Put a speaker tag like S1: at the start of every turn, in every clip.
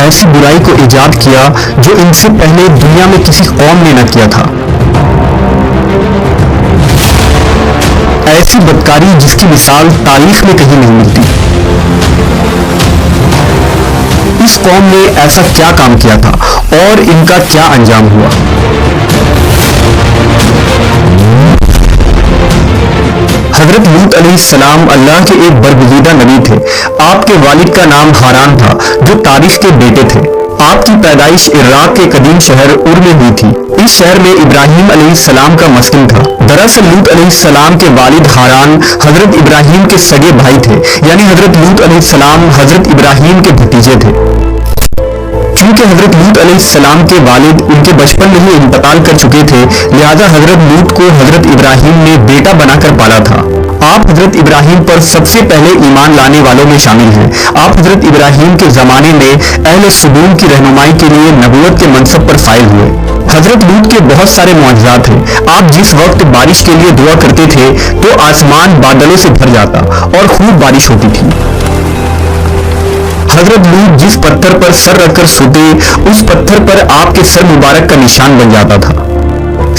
S1: ایسی برائی کو ایجاد کیا جو ان سے پہلے دنیا میں کسی قوم نے نہ کیا تھا، ایسی بدکاری جس کی مثال تاریخ میں کہیں نہیں ملتی۔ اس قوم نے ایسا کیا کام کیا تھا اور ان کا کیا انجام ہوا؟ حضرت لوط علیہ السلام اللہ کے ایک برگزیدہ نبی تھے۔ آپ کے والد کا نام ہاران تھا جو تاریخ کے بیٹے تھے۔ آپ کی پیدائش عراق کے قدیم شہر ار میں ہوئی تھی۔ اس شہر میں ابراہیم علیہ السلام کا مسکن تھا۔ دراصل لوط علیہ السلام کے والد ہاران حضرت ابراہیم کے سگے بھائی تھے، یعنی حضرت لوط علیہ السلام حضرت ابراہیم کے بھتیجے تھے۔ چونکہ حضرت لوط علیہ السلام کے والد ان کے بچپن میں ہی انتقال کر چکے تھے، لہذا حضرت لوط کو حضرت ابراہیم نے بیٹا بنا کر پالا تھا۔ آپ حضرت ابراہیم پر سب سے پہلے ایمان لانے والوں میں شامل ہیں۔ آپ حضرت ابراہیم کے زمانے میں اہل سدوم کی رہنمائی کے لیے نبوت کے منصب پر فائز ہوئے۔ حضرت لوط کے بہت سارے معجزات ہیں۔ آپ جس وقت بارش کے لیے دعا کرتے تھے تو آسمان بادلوں سے بھر جاتا اور خوب بارش ہوتی تھی۔ حضرت لوط جس پتھر پر سر رکھ کر سوتے، اس پتھر پر آپ کے سر مبارک کا نشان بن جاتا تھا۔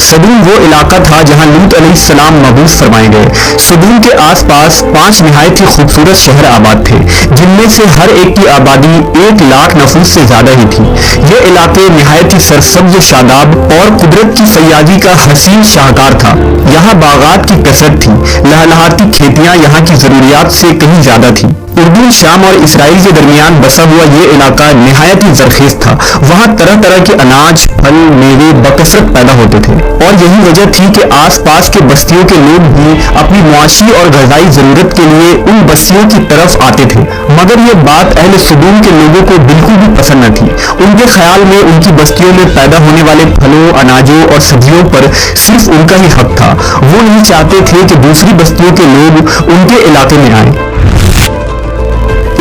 S1: سدوم وہ علاقہ تھا جہاں لوط علیہ السلام مبعوث فرمائے گئے۔ سدوم کے آس پاس 5 نہایت ہی خوبصورت شہر آباد تھے، جن میں سے ہر ایک کی آبادی 1,00,000 نفوس سے زیادہ ہی تھی۔ یہ علاقے نہایت ہی سرسبز و شاداب اور قدرت کی فیاضی کا حسین شاہکار تھا۔ یہاں باغات کی کثرت تھی، لہلہاتی کھیتیاں یہاں کی ضروریات سے کہیں زیادہ تھی۔ اردن، شام اور اسرائیل کے درمیان بسا ہوا یہ علاقہ نہایت ہی زرخیز تھا۔ وہاں طرح طرح کے اناج، پھل، میوے بکثرت پیدا ہوتے تھے، اور یہی وجہ تھی کہ آس پاس کے بستیوں کے لوگ بھی اپنی معاشی اور غذائی ضرورت کے لیے ان بستیوں کی طرف آتے تھے۔ مگر یہ بات اہل سدوم کے لوگوں کو بالکل بھی پسند نہ تھی۔ ان کے خیال میں ان کی بستیوں میں پیدا ہونے والے پھلوں، اناجوں اور سبزیوں پر صرف ان کا ہی حق تھا۔ وہ نہیں چاہتے تھے کہ دوسری بستیوں کے لوگ ان کے علاقے میں آئیں۔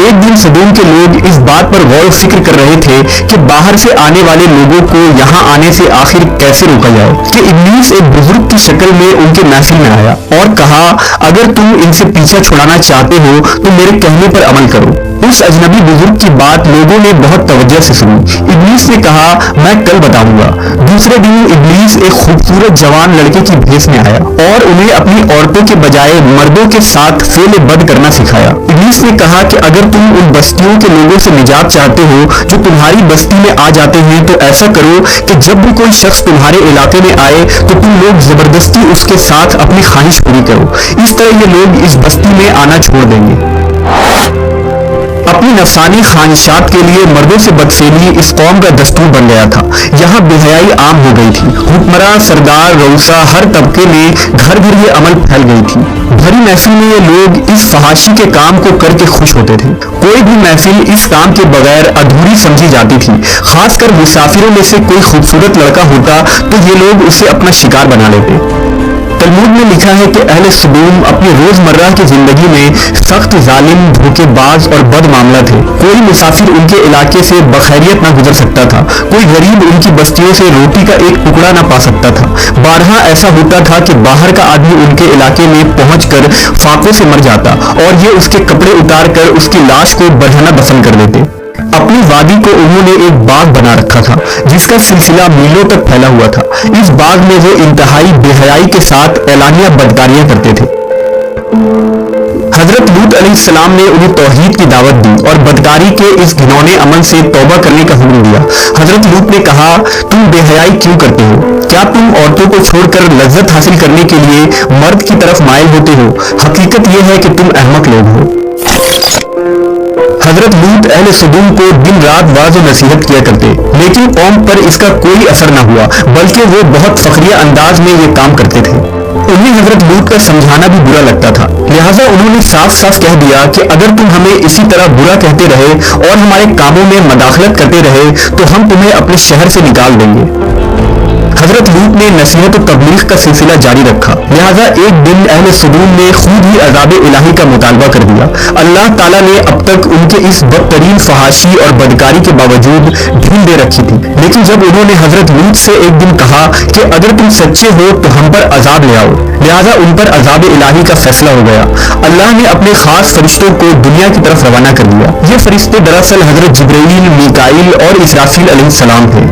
S1: ایک دن سدوم کے لوگ اس بات پر غور و فکر کر رہے تھے کہ باہر سے آنے والے لوگوں کو یہاں آنے سے آخر کیسے روکا جائے، کہ ابلیس ایک بزرگ کی شکل میں ان کے محفل میں آیا اور کہا، اگر تم ان سے پیچھا چھڑانا چاہتے ہو تو میرے کہنے پر عمل کرو۔ اس اجنبی بزرگ کی بات لوگوں نے بہت توجہ سے سنی۔ ابلیس نے کہا، میں کل بتاؤں گا۔ دوسرے دن ابلیس ایک خوبصورت جوان لڑکے کی بھیس میں آیا اور انہیں اپنی عورتوں کے بجائے مردوں کے ساتھ فعل بد کرنا سکھایا۔ ابلیس نے کہا کہ اگر تم ان بستیوں کے لوگوں سے نجات چاہتے ہو جو تمہاری بستی میں آ جاتے ہیں تو ایسا کرو کہ جب بھی کوئی شخص تمہارے علاقے میں آئے تو تم لوگ زبردستی اس کے ساتھ اپنی خواہش پوری کرو۔ اس طرح یہ لوگ اس بستی میں آنا چھوڑ دیں گے۔ اپنی نفسانی خواہشات کے لیے مردوں سے بدفعلی اس قوم کا دستور بن گیا تھا۔ یہاں بے حیائی عام ہو گئی تھی۔ حکمراں، سردار، رؤسا، ہر طبقے میں گھر گھر یہ عمل پھیل گئی تھی۔ بھری محفل میں یہ لوگ اس فحاشی کے کام کو کر کے خوش ہوتے تھے۔ کوئی بھی محفل اس کام کے بغیر ادھوری سمجھی جاتی تھی۔ خاص کر مسافروں میں سے کوئی خوبصورت لڑکا ہوتا تو یہ لوگ اسے اپنا شکار بنا لیتے۔ تلمود میں لکھا ہے کہ اہل سدوم اپنی روزمرہ کی زندگی میں سخت ظالم، دھوکے باز اور بد معاملہ تھے۔ کوئی مسافر ان کے علاقے سے بخیریت نہ گزر سکتا تھا۔ کوئی غریب ان کی بستیوں سے روٹی کا ایک ٹکڑا نہ پا سکتا تھا۔ بارہا ایسا ہوتا تھا کہ باہر کا آدمی ان کے علاقے میں پہنچ کر فاقوں سے مر جاتا اور یہ اس کے کپڑے اتار کر اس کی لاش کو برہنہ دفن کر دیتے۔ اپنی وادی کو انہوں نے ایک باغ بنا رکھا تھا جس کا سلسلہ میلوں تک پھیلا ہوا تھا۔ اس باغ میں وہ انتہائی بے حیائی کے ساتھ اعلانیہ بدکاریاں کرتے تھے۔ حضرت لوط علیہ السلام نے انہیں توحید کی دعوت دی اور بدکاری کے اس گھنونے عمل سے توبہ کرنے کا حکم دیا۔ حضرت لوط نے کہا، تم بے حیائی کیوں کرتے ہو؟ کیا تم عورتوں کو چھوڑ کر لذت حاصل کرنے کے لیے مرد کی طرف مائل ہوتے ہو؟ حقیقت یہ ہے کہ تم احمق لوگ ہو۔ حضرت لوط اہل سدوم کو دن رات واعظ و نصیحت کیا کرتے، لیکن قوم پر اس کا کوئی اثر نہ ہوا، بلکہ وہ بہت فخریہ انداز میں یہ کام کرتے تھے۔ انہیں حضرت لوط کا سمجھانا بھی برا لگتا تھا، لہٰذا انہوں نے صاف صاف کہہ دیا کہ اگر تم ہمیں اسی طرح برا کہتے رہے اور ہمارے کاموں میں مداخلت کرتے رہے تو ہم تمہیں اپنے شہر سے نکال دیں گے۔ حضرت لوط نے نصیحت و تبلیغ کا سلسلہ جاری رکھا، لہذا ایک دن اہل سدوم نے خود ہی عذاب الہی کا مطالبہ کر دیا۔ اللہ تعالیٰ نے اب تک ان کے اس بدترین فحاشی اور بدکاری کے باوجود ڈھیل دے رکھی تھی، لیکن جب انہوں نے حضرت لوط سے ایک دن کہا کہ اگر تم سچے ہو تو ہم پر عذاب لے آؤ، لہذا ان پر عذاب الہی کا فیصلہ ہو گیا۔ اللہ نے اپنے خاص فرشتوں کو دنیا کی طرف روانہ کر دیا۔ یہ فرشتے دراصل حضرت جبرائیل، میکائیل اور اسرافیل علیہ السلام تھے۔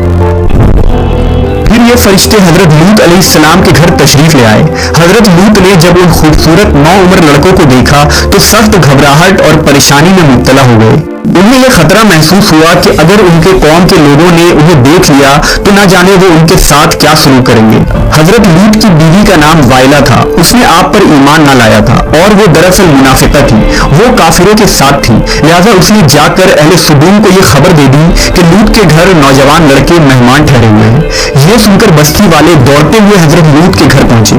S1: پھر یہ فرشتے حضرت لوط علیہ السلام کے گھر تشریف لے آئے۔ حضرت لوط نے جب ان خوبصورت نوعمر لڑکوں کو دیکھا تو سخت گھبراہٹ اور پریشانی میں مبتلا ہو گئے۔ انہیں یہ خطرہ محسوس ہوا کہ اگر ان کے قوم کے لوگوں نے انہیں دیکھ لیا تو نہ جانے وہ ان کے ساتھ کیا سلوک کریں گے۔ حضرت لوط کی بیوی کا نام وائلہ تھا، اس نے آپ پر ایمان نہ لایا تھا اور وہ دراصل منافقہ تھی، وہ کافروں کے ساتھ تھی، لہذا اس نے جا کر اہل سدوم کو یہ خبر دے دی کہ لوط کے گھر نوجوان لڑکے مہمان ٹھہرے ہوئے ہیں۔ یہ سن کر بستی والے دوڑتے ہوئے حضرت لوط کے گھر پہنچے۔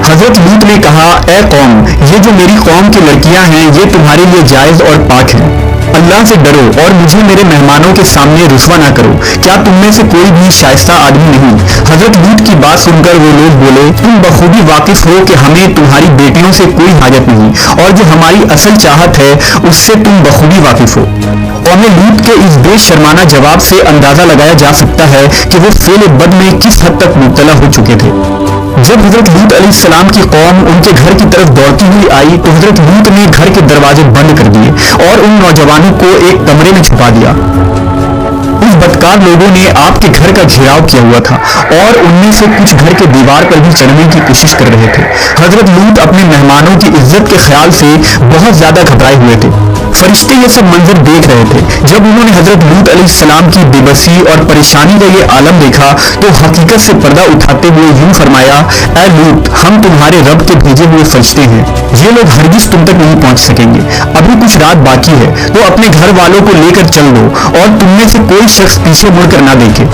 S1: حضرت لوط نے کہا، اے قوم، یہ جو میری قوم کی لڑکیاں ہیں یہ تمہارے لیے جائز اور پاک ہیں، اللہ سے ڈرو اور مجھے میرے مہمانوں کے سامنے رسوا نہ کرو، کیا تم میں سے کوئی بھی شائستہ آدمی نہیں؟ حضرت لوط کی بات سن کر وہ لوگ بولے، تم بخوبی واقف ہو کہ ہمیں تمہاری بیٹیوں سے کوئی حاجت نہیں اور جو ہماری اصل چاہت ہے اس سے تم بخوبی واقف ہو۔ قوم لوط کے اس بے شرمانہ جواب سے اندازہ لگایا جا سکتا ہے کہ وہ فعل بد میں کس حد تک مبتلا ہو چکے تھے۔ جب حضرت لوط علیہ السلام کی قوم ان کے گھر کی طرف دوڑتی ہوئی آئی تو حضرت لوط نے گھر کے دروازے بند کر دیے اور ان نوجوانوں کو ایک کمرے میں چھپا دیا۔ اس بدکار لوگوں نے آپ کے گھر کا گھیراؤ کیا ہوا تھا اور ان میں سے کچھ گھر کے دیوار پر بھی چڑھنے کی کوشش کر رہے تھے۔ حضرت لوط اپنے مہمانوں کی عزت کے خیال سے بہت زیادہ گھبرائے ہوئے تھے۔ فرشتے یہ سب منظر دیکھ رہے تھے۔ جب انہوں نے حضرت لوط علیہ السلام کی بے بسی اور پریشانی کا یہ عالم دیکھا تو حقیقت سے پردہ اٹھاتے ہوئے یوں فرمایا، اے لوط، ہم تمہارے رب کے بھیجے ہوئے فرشتے ہیں، یہ لوگ ہرگز تم تک نہیں پہنچ سکیں گے، ابھی کچھ رات باقی ہے تو اپنے گھر والوں کو لے کر چل دو اور تم میں سے کوئی شخص پیچھے مڑ کر نہ دیکھے۔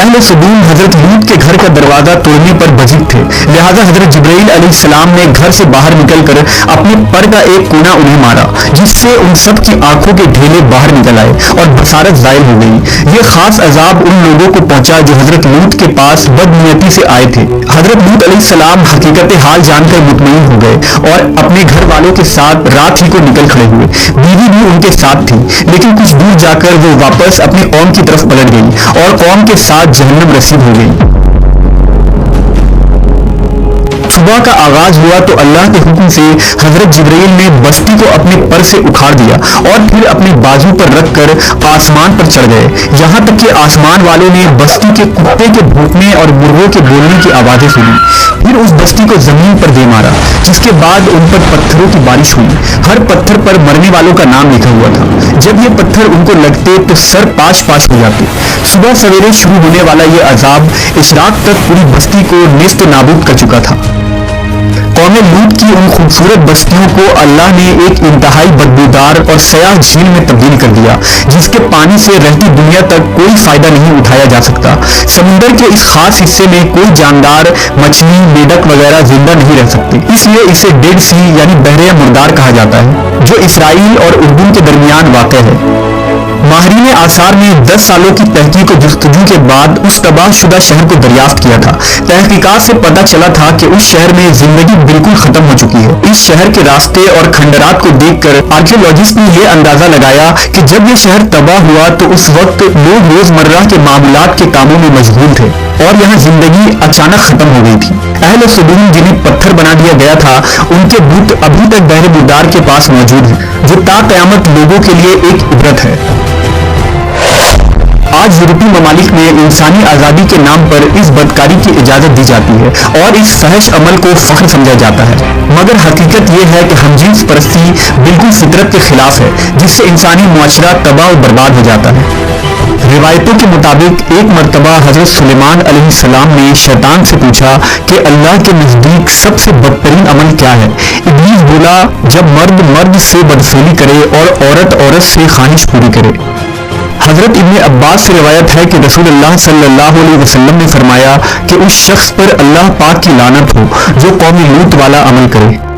S1: اہل سدوم حضرت لوط کے گھر کا دروازہ توڑنے پر بجٹ تھے، لہذا حضرت جبرائیل علیہ السلام نے گھر سے باہر نکل کر اپنے پر کا ایک کونا انہیں مارا، جس سے ان سب کی آنکھوں کے ڈھیلے باہر نکل آئے اور بصارت زائل ہو گئی۔ یہ خاص عذاب ان لوگوں کو پہنچا جو حضرت لوط کے پاس بدنیتی سے آئے تھے۔ حضرت لوط علیہ السلام حقیقت حال جان کر مطمئن ہو گئے اور اپنے گھر والوں کے ساتھ رات ہی کو نکل کھڑے ہوئے۔ بیوی بھی ان کے ساتھ تھی، لیکن کچھ دور جا کر وہ واپس اپنی قوم کی طرف پلٹ گئی اور قوم کے ساتھ جہنم رسید ہو گئی۔ صبح کا آغاز ہوا تو اللہ کے حکم سے حضرت جبرائیل نے بستی کو اپنے پر سے اکھاڑ دیا اور پھر اپنے بازو پر رکھ کر آسمان پر چڑھ گئے، یہاں تک کہ آسمان والوں نے بستی کے کتے کے بھونکنے اور مرغوں کے بولنے کی آوازیں سنی۔ پھر اس بستی کو زمین پر دے مارا، جس کے بعد ان پر پتھروں کی بارش ہوئی۔ ہر پتھر پر مرنے والوں کا نام لکھا ہوا تھا۔ جب یہ پتھر ان کو لگتے تو سر پاش پاش ہو جاتے۔ صبح سویرے شروع ہونے والا یہ عذاب اشراق تک پوری بستی کو نیست و نابود کر چکا تھا۔ قوم لوط کی ان خوبصورت بستیوں کو اللہ نے ایک انتہائی بدبودار اور سیاہ جھیل میں تبدیل کر دیا، جس کے پانی سے رہتی دنیا تک کوئی فائدہ نہیں اٹھایا جا سکتا۔ سمندر کے اس خاص حصے میں کوئی جاندار، مچھلی، میڈک وغیرہ زندہ نہیں رہ سکتے، اس لیے اسے ڈیڈ سی یعنی بحر مردار کہا جاتا ہے، جو اسرائیل اور اردن کے درمیان واقع ہے۔ ماہرین آثار نے 10 سالوں کی تحقیق و جستجو کے بعد اس تباہ شدہ شہر کو دریافت کیا تھا۔ تحقیقات سے پتہ چلا تھا کہ اس شہر میں زندگی بالکل ختم ہو چکی ہے۔ اس شہر کے راستے اور کھنڈرات کو دیکھ کر آرکیولوجسٹ نے یہ اندازہ لگایا کہ جب یہ شہر تباہ ہوا تو اس وقت لوگ روزمرہ کے معاملات کے کاموں میں مشغول تھے اور یہاں زندگی اچانک ختم ہو گئی تھی۔ اہل سدوم جنہیں پتھر بنا دیا گیا تھا، ان کے بت ابھی تک بحر مردار کے پاس موجود ہیں، جو تا قیامت لوگوں کے لیے ایک عبرت ہے۔ آج یورپی ممالک میں انسانی آزادی کے نام پر اس بدکاری کی اجازت دی جاتی ہے اور اس فحش عمل کو فخر سمجھا جاتا ہے، مگر حقیقت یہ ہے کہ ہم جنس پرستی بالکل فطرت کے خلاف ہے، جس سے انسانی معاشرہ تباہ و برباد ہو جاتا ہے۔ روایتوں کے مطابق ایک مرتبہ حضرت سلیمان علیہ السلام نے شیطان سے پوچھا کہ اللہ کے نزدیک سب سے بدترین عمل کیا ہے؟ ابلیس بولا، جب مرد مرد سے بدفعلی کرے اور عورت عورت سے خواہش پوری کرے۔ حضرت ابن عباس سے روایت ہے کہ رسول اللہ صلی اللہ علیہ وسلم نے فرمایا کہ اس شخص پر اللہ پاک کی لعنت ہو جو قوم لوط والا عمل کرے۔